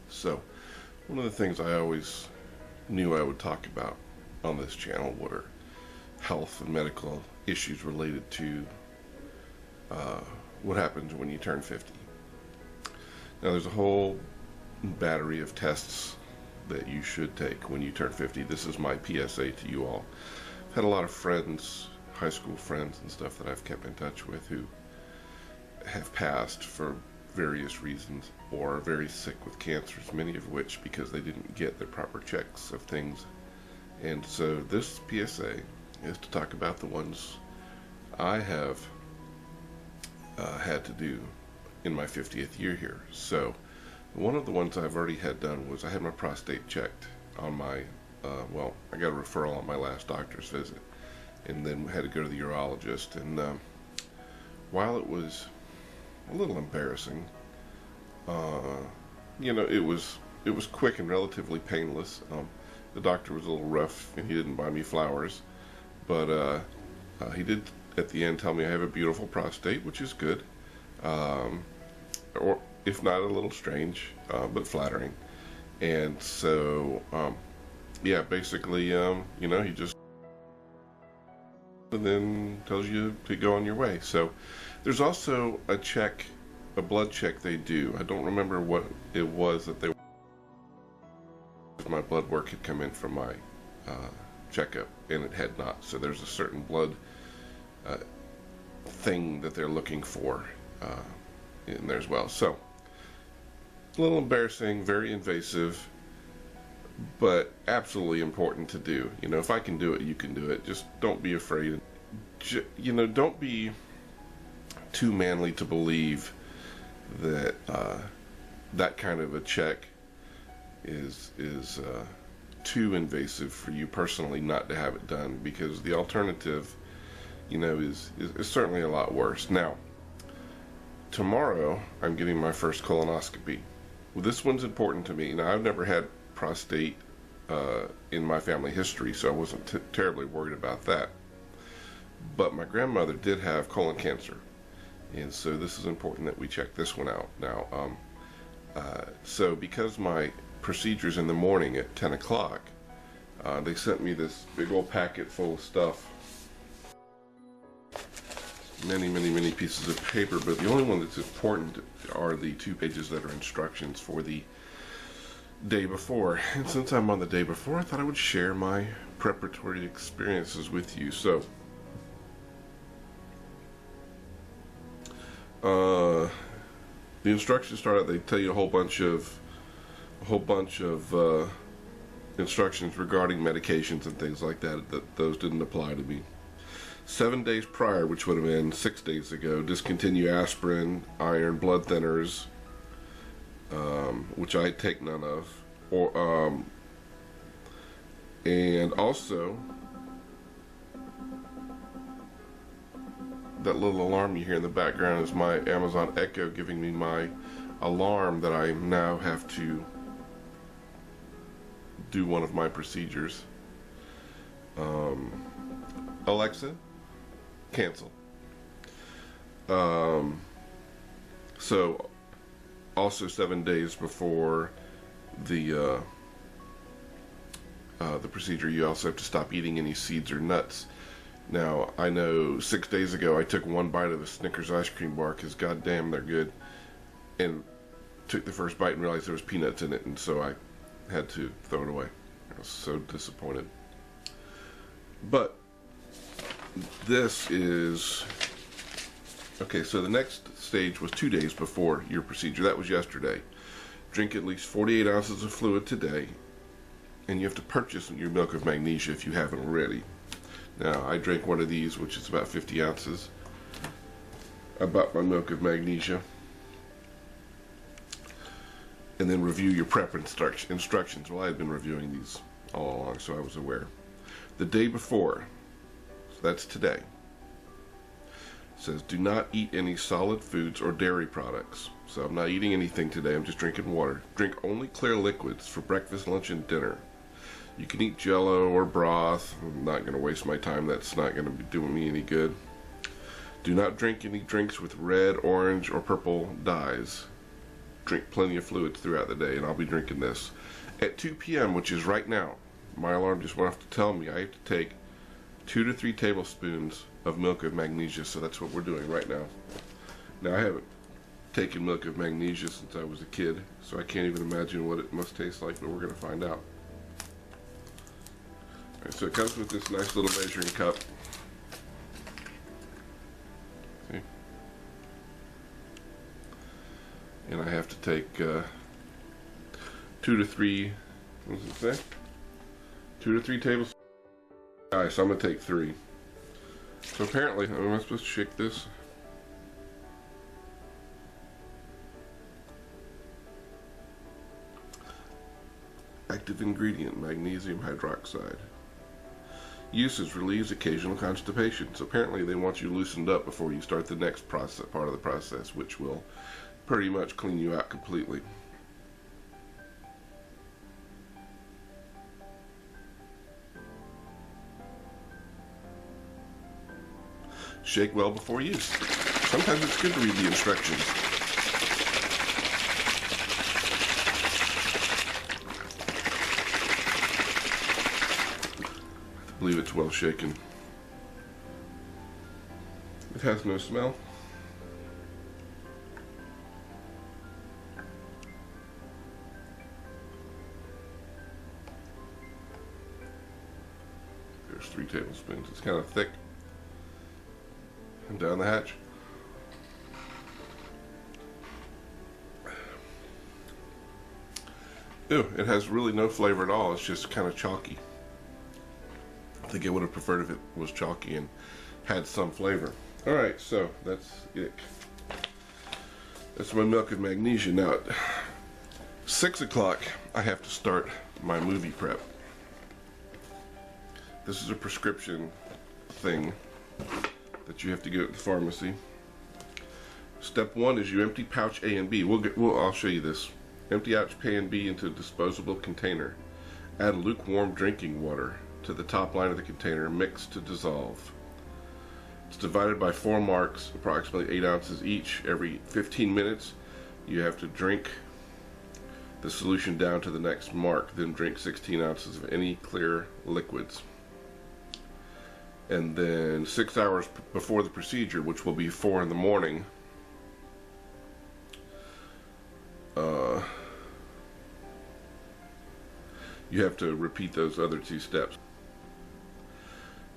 So, one of the things I always knew I would talk about on this channel were health and medical issues related to what happens when you turn 50. Now, there's a whole battery of tests that you should take when you turn 50. This is my PSA to you all. I've had a lot of friends, high school friends and stuff that I've kept in touch with who have passed for various reasons or are very sick with cancers, many of which because they didn't get their proper checks of things. And so this PSA is to talk about the ones I have had to do in my 50th year here. So one of the ones I've already had done was I had my prostate checked on my, well, I got a referral on my last doctor's visit, and then had to go to the urologist. And while it was a little embarrassing, you know, it was quick and relatively painless. The doctor was a little rough, and he didn't buy me flowers, but he did at the end tell me I have a beautiful prostate, which is good, or if not a little strange, but flattering. And so, yeah, basically, you know, he just and then tells you to go on your way. So there's also a check, a blood check they do. I don't remember what it was that they, my blood work had come in from my checkup, and it had not. So there's a certain blood thing that they're looking for in there as well. So a little embarrassing, very invasive, but absolutely important to do. You know, if I can do it, you can do it. Just don't be afraid. You know, don't be too manly to believe that that kind of a check is too invasive for you personally not to have it done, because the alternative, you know, is certainly a lot worse. Now, tomorrow I'm getting my first colonoscopy. Well, this one's important to me. Now, I've never had prostate in my family history, so I wasn't terribly worried about that. But my grandmother did have colon cancer, and so this is important that we check this one out. Now, so because my procedure's in the morning at 10 o'clock, they sent me this big old packet full of stuff. Many pieces of paper, but the only one that's important are the 2 pages that are instructions for the day before. And since I'm on the day before, I thought I would share my preparatory experiences with you. So the instructions start out, they tell you a whole bunch of instructions regarding medications and things like that. Those didn't apply to me. 7 days prior, which would have been 6 days ago, discontinue aspirin, iron, blood thinners, which I take none of, or and also that little alarm you hear in the background is my Amazon Echo giving me my alarm that I now have to do one of my procedures. Alexa, cancel. So also 7 days before the procedure, you also have to stop eating any seeds or nuts. Now, I know 6 days ago I took one bite of a Snickers ice cream bar because goddamn they're good, and took the first bite and realized there was peanuts in it, and so I had to throw it away. I was so disappointed. But this is okay. So the next stage was 2 days before your procedure. That was yesterday. Drink at least 48 ounces of fluid today, and you have to purchase your milk of magnesia if you haven't already. Now, I drank one of these, which is about 50 ounces. I bought my milk of magnesia. And then review your prep instructions. Well, I had been reviewing these all along, so I was aware. The day before, so that's today, says do not eat any solid foods or dairy products. So I'm not eating anything today, I'm just drinking water. Drink only clear liquids for breakfast, lunch, and dinner. You can eat Jell-O or broth. I'm not going to waste my time. That's not going to be doing me any good. Do not drink any drinks with red, orange, or purple dyes. drink plenty of fluids throughout the day, and I'll be drinking this. At 2 p.m., which is right now, my alarm just went off to tell me I have to take 2 to 3 tablespoons of milk of magnesia, so that's what we're doing right now. Now, I haven't taken milk of magnesia since I was a kid, so I can't even imagine what it must taste like, but we're going to find out. All right, so it comes with this nice little measuring cup. See? And I have to take 2 to 3, what does it say? 2 to 3 tablespoons. Alright, so I'm going to take 3. So apparently, am I supposed to shake this? Active ingredient, magnesium hydroxide. Uses: relieves occasional constipation. So apparently they want you loosened up before you start the next part of the process, which will pretty much clean you out completely. Shake well before use. Sometimes it's good to read the instructions. I believe it's well shaken. It has no smell. There's 3 tablespoons. It's kind of thick. And down the hatch. Ew, it has really no flavor at all. It's just kind of chalky. I think I would have preferred if it was chalky and had some flavor. Alright, so that's it. That's my milk of magnesia. Now at 6 o'clock, I have to start my Movi-prep. This is a prescription thing that you have to get at the pharmacy. Step 1 is you empty pouch A and B. I'll show you this. Empty pouch A and B into a disposable container. Add lukewarm drinking water to the top line of the container. Mix to dissolve. It's divided by 4 marks, approximately 8 ounces each. Every 15 minutes, you have to drink the solution down to the next mark. Then drink 16 ounces of any clear liquids. And then 6 hours before the procedure, which will be 4 in the morning, you have to repeat those other 2 steps.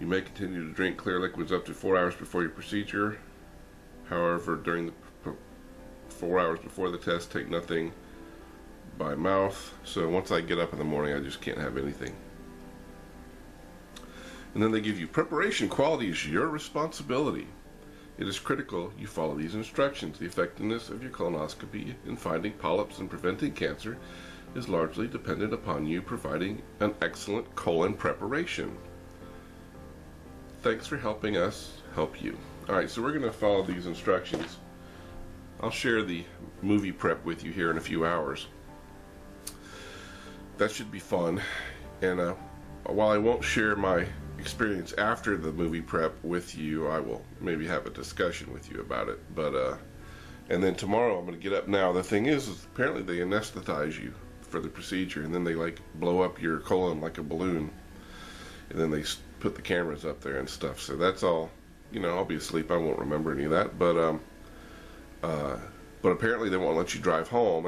You may continue to drink clear liquids up to 4 hours before your procedure. However, during the 4 hours before the test, take nothing by mouth. So once I get up in the morning, I just can't have anything. And then they give you preparation. Quality is your responsibility. It is critical you follow these instructions. The effectiveness of your colonoscopy in finding polyps and preventing cancer is largely dependent upon you providing an excellent colon preparation. Thanks for helping us help you. Alright, so we're going to follow these instructions. I'll share the Movi-prep with you here in a few hours. That should be fun. And while I won't share my experience after the Movi-prep with you, I will maybe have a discussion with you about it. But and then tomorrow I'm going to get up. Now the thing is apparently they anesthetize you for the procedure, and then they like blow up your colon like a balloon, and then they put the cameras up there and stuff. So that's all, you know, I'll be asleep, I won't remember any of that. But apparently they won't let you drive home.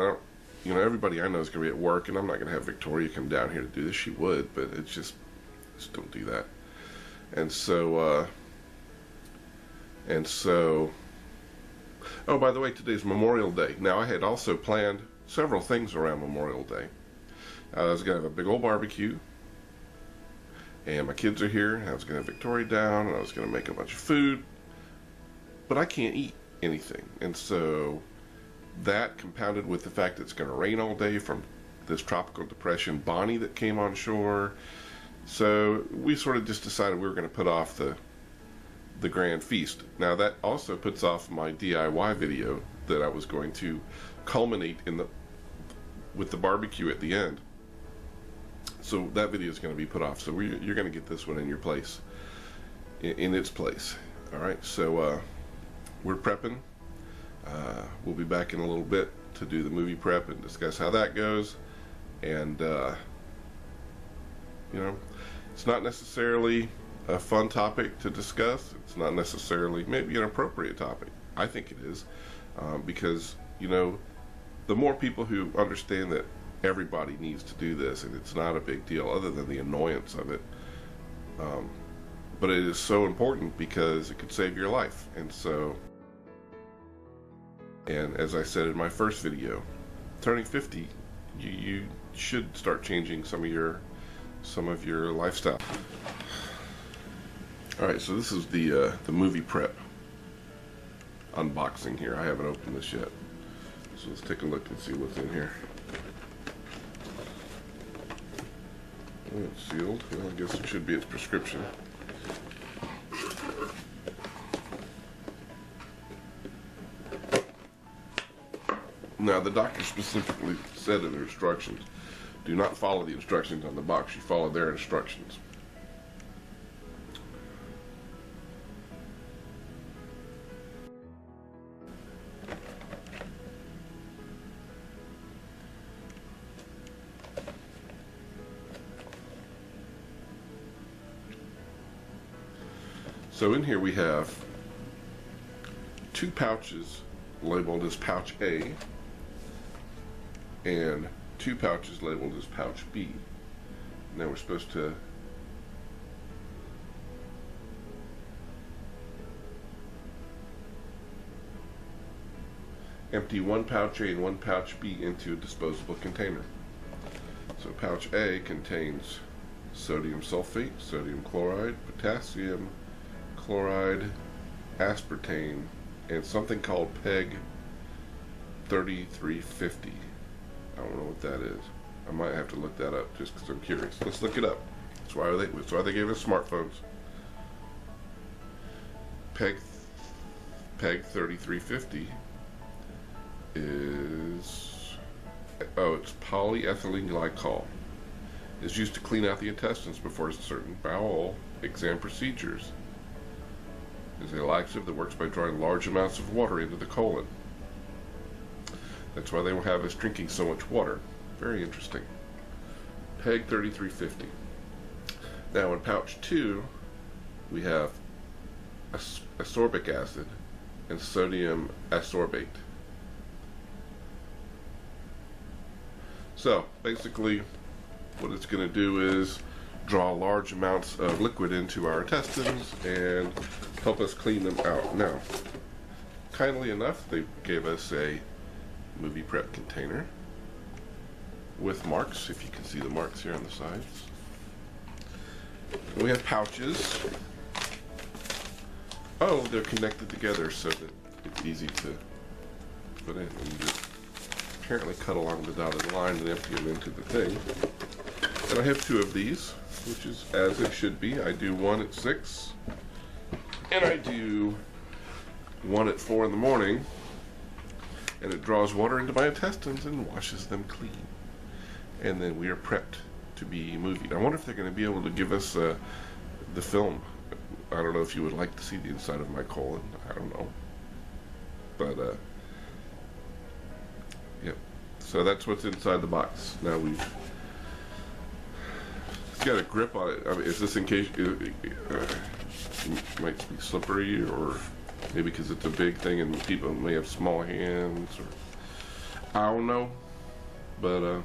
You know, everybody I know is going to be at work, and I'm not going to have Victoria come down here to do this. She would, but it's just don't do that. And so, oh, by the way, today's Memorial Day. Now, I had also planned several things around Memorial Day. I was going to have a big old barbecue, and my kids are here, and I was going to have Victoria down, and I was going to make a bunch of food, but I can't eat anything. And so that, compounded with the fact that it's going to rain all day from this tropical depression Bonnie that came on shore, so we sort of just decided we were going to put off the grand feast. Now that also puts off my DIY video that I was going to culminate with the barbecue at the end. So that video is going to be put off. So you're going to get this one in your place, in its place. All right. So we're prepping. We'll be back in a little bit to do the Movi-prep and discuss how that goes. And you know, it's not necessarily a fun topic to discuss. It's not necessarily maybe an appropriate topic. I think it is, because, you know, the more people who understand that everybody needs to do this and it's not a big deal other than the annoyance of it, but it is so important because it could save your life. And so, and as I said in my first video, turning 50, you should start changing some of your lifestyle. All right, so this is the Movi-prep unboxing here. I haven't opened this yet, so let's take a look and see what's in here. Oh, it's sealed. Well, I guess it should be its prescription. Now, the doctor specifically said in their instructions, do not follow the instructions on the box. You follow their instructions. So in here we have 2 pouches labeled as pouch A and 2 pouches labeled as pouch B. Now we're supposed to empty 1 pouch A and 1 pouch B into a disposable container. So pouch A contains sodium sulfate, sodium chloride, potassium chloride, aspartame, and something called PEG 3350. I don't know what that is. I might have to look that up just because I'm curious. Let's look it up. That's why they gave us smartphones. PEG 3350 is, it's polyethylene glycol. It's used to clean out the intestines before certain bowel exam procedures. Is a laxative that works by drawing large amounts of water into the colon. That's why they will have us drinking so much water. Very interesting. PEG 3350. Now in pouch 2, we have ascorbic acid and sodium ascorbate. So basically, what it's going to do is draw large amounts of liquid into our intestines and help us clean them out. Now, kindly enough, they gave us a Movi-prep container with marks, if you can see the marks here on the sides. We have pouches. Oh, they're connected together so that it's easy to put in. And you just apparently cut along the dotted line and empty them into the thing. And I have 2 of these, which is as it should be. I do one at 6, and I do one at 4 in the morning, and it draws water into my intestines and washes them clean. And then we are prepped to be movied. I wonder if they're going to be able to give us the film. I don't know if you would like to see the inside of my colon. I don't know. But, yep. So that's what's inside the box. Now it's got a grip on it. I mean, is this in case it might be slippery, or maybe because it's a big thing and people may have small hands, or I don't know. But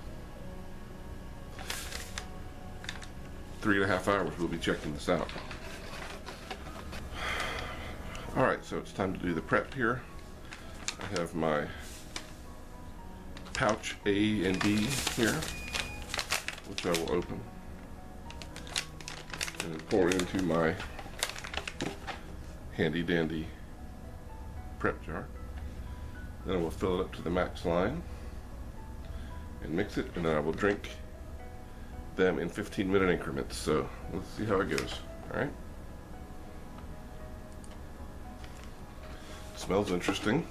3.5 hours we'll be checking this out. Alright, so it's time to do the prep here. I have my pouch A and B here, which I will open and pour into my handy dandy prep jar. Then I will fill it up to the max line and mix it, and then I will drink them in 15-minute increments. So let's see how it goes. Alright. Smells interesting.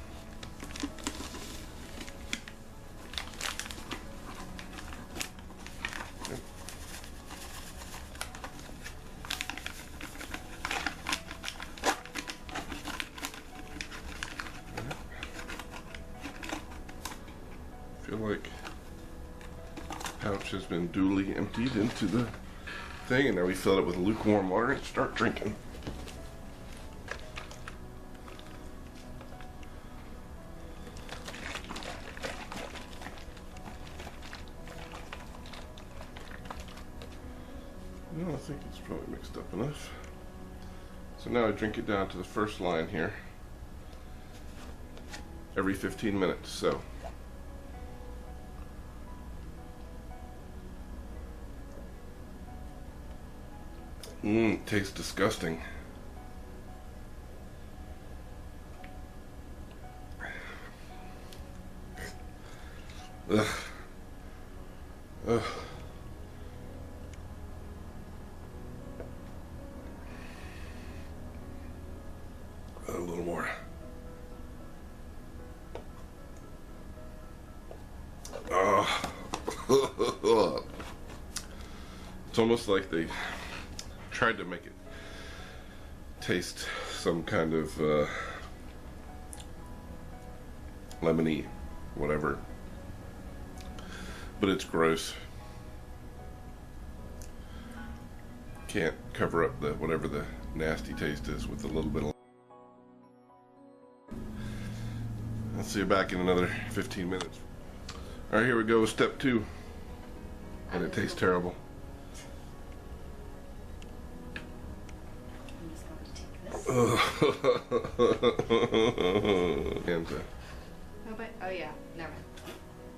feel like pouch has been duly emptied into the thing, and now we fill it with lukewarm water and start drinking. No, I think it's probably mixed up enough. So now I drink it down to the first line here every 15 minutes. So it tastes disgusting. Ugh. Ugh. A little more. It's almost like they tried to make it taste some kind of lemony, whatever, but it's gross. Can't cover up the whatever the nasty taste is with a little bit of. I'll see you back in another 15 minutes. All right, here we go with step 2, and it tastes terrible. I'm just going to take this. And, Oh yeah, never mind.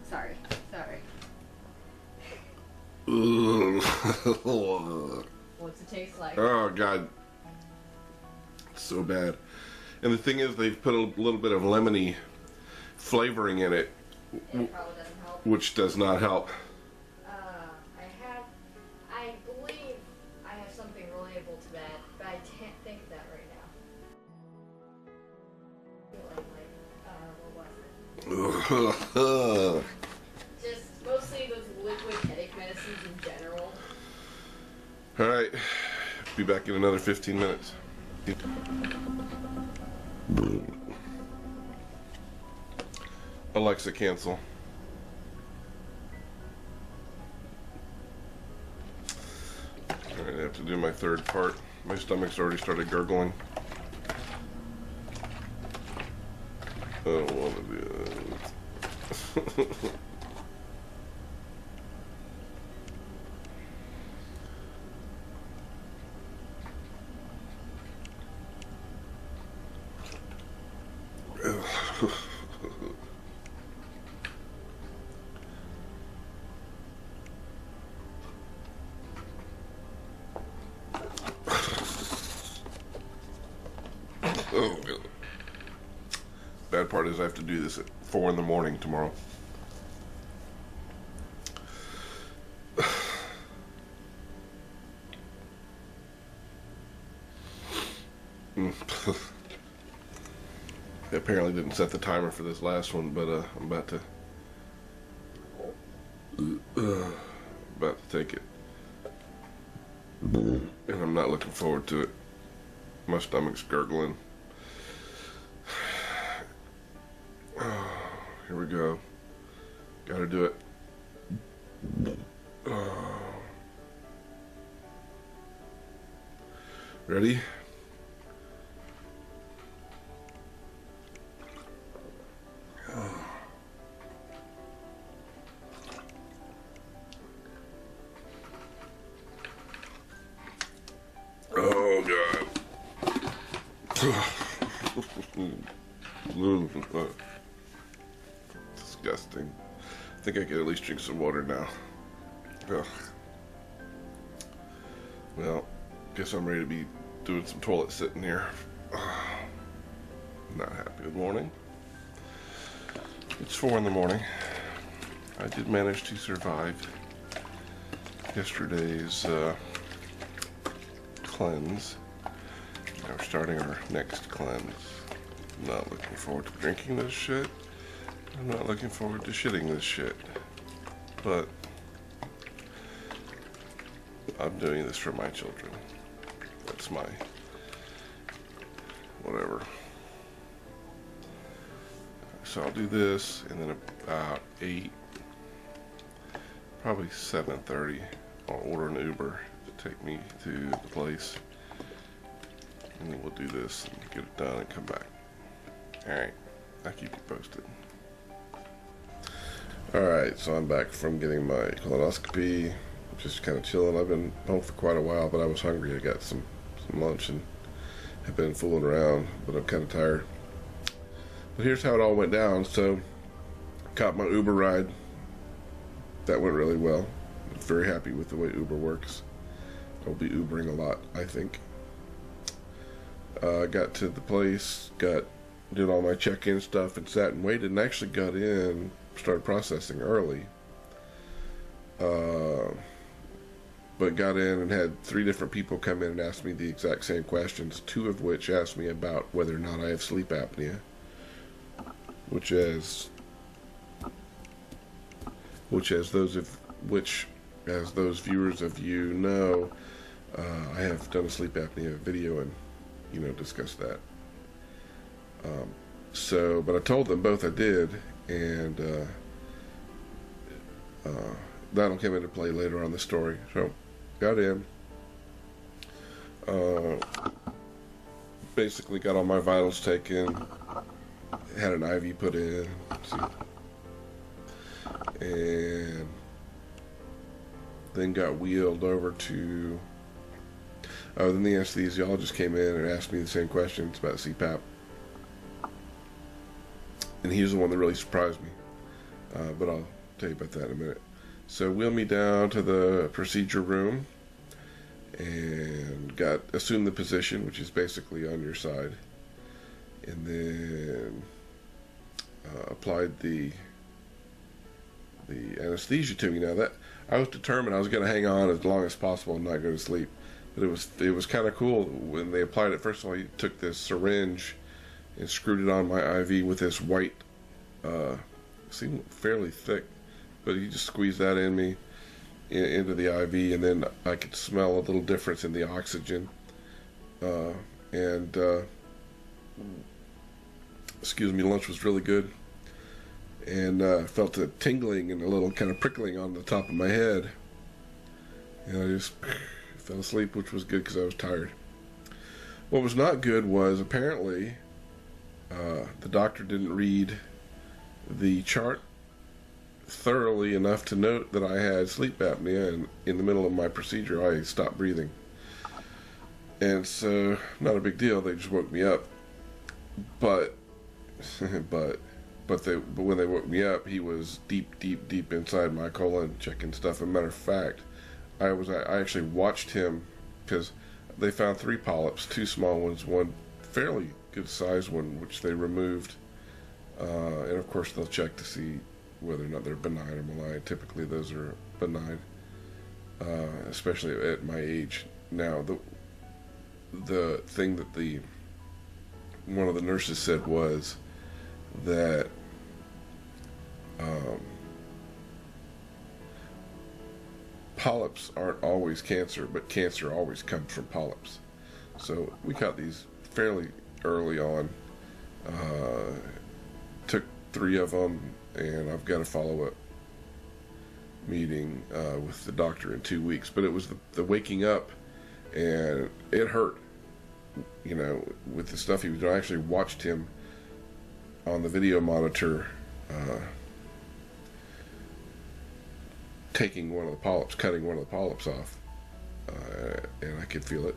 Sorry. What's it taste like? Oh God, it's so bad. And the thing is, they've put a little bit of lemony flavoring in it, It probably doesn't help. which does not help. I believe I have something relatable to that, but I can't think of that right now. What was it? Just mostly those liquid headache medicines in general. All right, be back in another 15 minutes. Alexa, cancel. All right, I have to do my third part. My stomach's already started gurgling. I don't want to do that. Oh, God. Bad part is I have to do this at 4 in the morning tomorrow. I apparently didn't set the timer for this last one, but I'm about to take it, and I'm not looking forward to it. My stomach's gurgling. Here we go. Gotta do it. Ready? Oh, God. Disgusting. I think I could at least drink some water now. Ugh. Well, guess I'm ready to be doing some toilet sitting here. Not happy. Good morning. It's 4 in the morning. I did manage to survive yesterday's cleanse. Now we're starting our next cleanse. I'm not looking forward to drinking this shit. I'm not looking forward to shitting this shit. But I'm doing this for my children. That's my whatever. So I'll do this, and then about 8 probably 7:30. I'll order an Uber to take me to the place, and then we'll do this and get it done and come back. Alright, I'll keep you posted. Alright, so I'm back from getting my colonoscopy, just kind of chilling. I've been home for quite a while, but I was hungry. I got some lunch and have been fooling around, but I'm kind of tired. But here's how it all went down. So, caught my Uber ride. That went really well. I'm very happy with the way Uber works. I'll be Ubering a lot, I think. Got to the place, did all my check-in stuff, and sat and waited, and actually got in, started processing early. But got in and had 3 different people come in and ask me the exact same questions, 2 of which asked me about whether or not I have sleep apnea, which as those viewers of you know, I have done a sleep apnea video and, discussed that. But I told them both I did, and that'll come into play later on in the story. So, got in. Basically got all my vitals taken, had an IV put in, and then got wheeled over to, then the anesthesiologist came in and asked me the same questions about CPAP. And he was the one that really surprised me. But I'll tell you about that in a minute. So wheeled me down to the procedure room and assumed the position, which is basically on your side. And then applied the anesthesia to me. Now that I was determined I was going to hang on as long as possible and not go to sleep. But it was kind of cool when they applied it. First of all, he took this syringe and screwed it on my IV with this white, seemed fairly thick, but he just squeezed that into the IV, and then I could smell a little difference in the oxygen, lunch was really good, and felt a tingling and a little kind of prickling on the top of my head, and I just fell asleep, which was good because I was tired. What was not good was apparently the doctor didn't read the chart thoroughly enough to note that I had sleep apnea, and in the middle of my procedure I stopped breathing. And so, not a big deal, they just woke me up. But when they woke me up, he was deep inside my colon checking stuff. As a matter of fact, I actually watched him, because they found 3 polyps, 2 small ones, one fairly good sized one, which they removed, and of course they'll check to see whether or not they're benign or malign. Typically those are benign, especially at my age. Now the thing that one of the nurses said was that polyps aren't always cancer, but cancer always comes from polyps. So we caught these fairly early on. Took 3 of them, and I've got a follow-up meeting with the doctor in 2 weeks. But it was the waking up, and it hurt, with the stuff he was doing. I actually watched him on the video monitor cutting one of the polyps off, and I could feel it.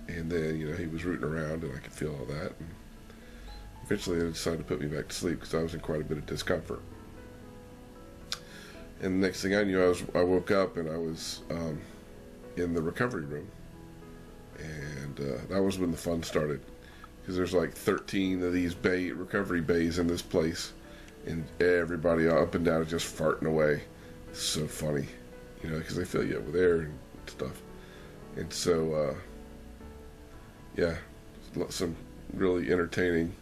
And then, he was rooting around, and I could feel all that. And eventually, they decided to put me back to sleep because I was in quite a bit of discomfort. And the next thing I knew, I woke up and I was in the recovery room. And that was when the fun started, because there's like 13 of these recovery bays in this place, and everybody up and down is just farting away. It's so funny, because they fill you up with air and stuff. And so, some really entertaining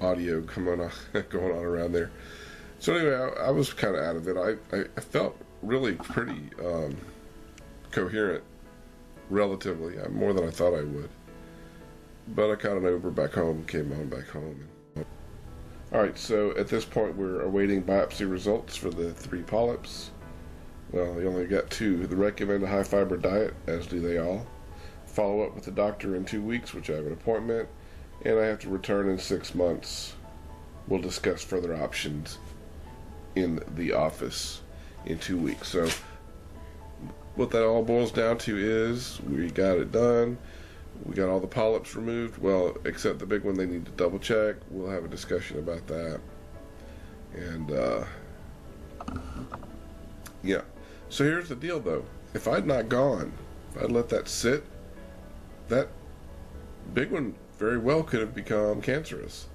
audio going on around there. So anyway, I was kind of out of it. I felt really pretty coherent, relatively, more than I thought I would. But I caught an Uber back home, came on back home. Alright, so at this point we're awaiting biopsy results for the 3 polyps. Well, they only got 2. They recommend a high fiber diet, as do they all. Follow up with the doctor in 2 weeks, which I have an appointment, and I have to return in 6 months. We'll discuss further options in the office in 2 weeks. So what that all boils down to is we got it done. We got all the polyps removed. Well, except the big one they need to double check. We'll have a discussion about that. And yeah. So here's the deal though. If I'd not gone, if I'd let that sit, that big one very well could have become cancerous.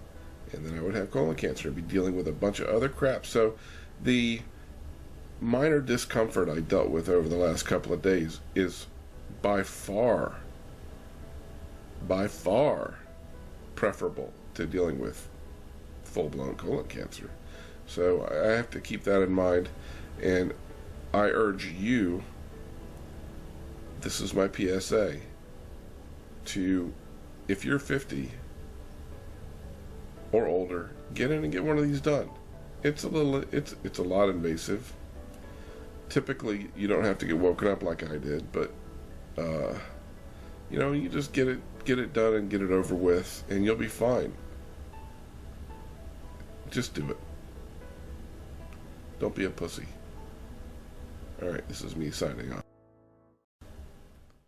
And then I would have colon cancer and be dealing with a bunch of other crap. So the minor discomfort I dealt with over the last couple of days is by far preferable to dealing with full-blown colon cancer. So I have to keep that in mind, and I urge you, this is my PSA, to, if you're 50 or older, get in and get one of these done. It's a lot invasive. Typically you don't have to get woken up like I did, but you know, you just get it done and get it over with, and you'll be fine. Just do it. Don't be a pussy. Alright, this is me signing off.